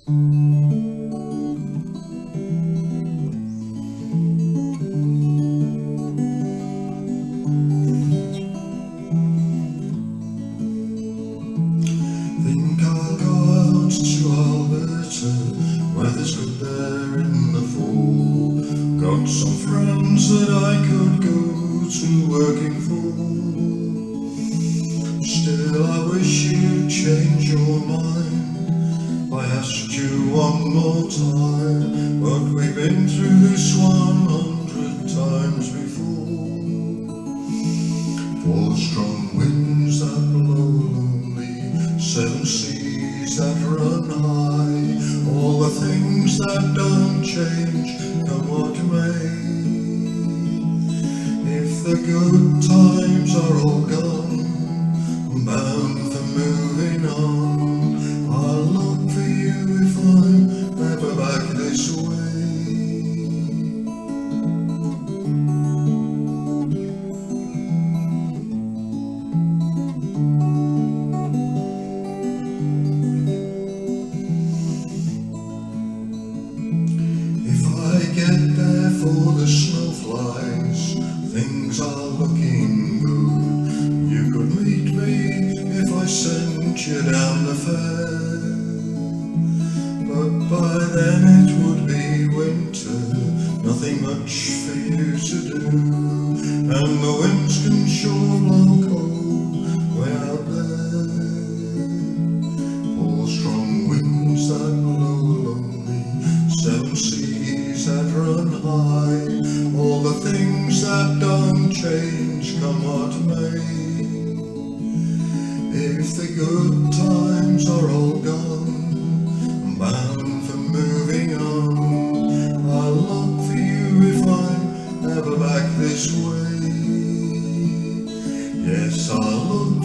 Think I'll go out to Alberta, weather's good there in the fall. Got some friends that I could go to working for. Still I wish you'd change your mind. I asked you one more time, but we've been through this 100 times before. 4 strong winds that blow lonely, 7 seas that run high, all the things that don't change, come what may. If the good times are all gone, I'm bound for moving on. I'll look for you if I'm ever back this way. If I get there for the snow flies, things are looking good. You could meet me if I sent you down the fair, but by then it would be winter, nothing much for you to do, and the winds can sure blow cold way out there. 4 strong winds that blow lonely, 7 seas that run high, all the things that don't change, come what may. If the good times are all gone, I'm bound for moving on. I'll look for you if I'm ever back this way. Yes, I'll look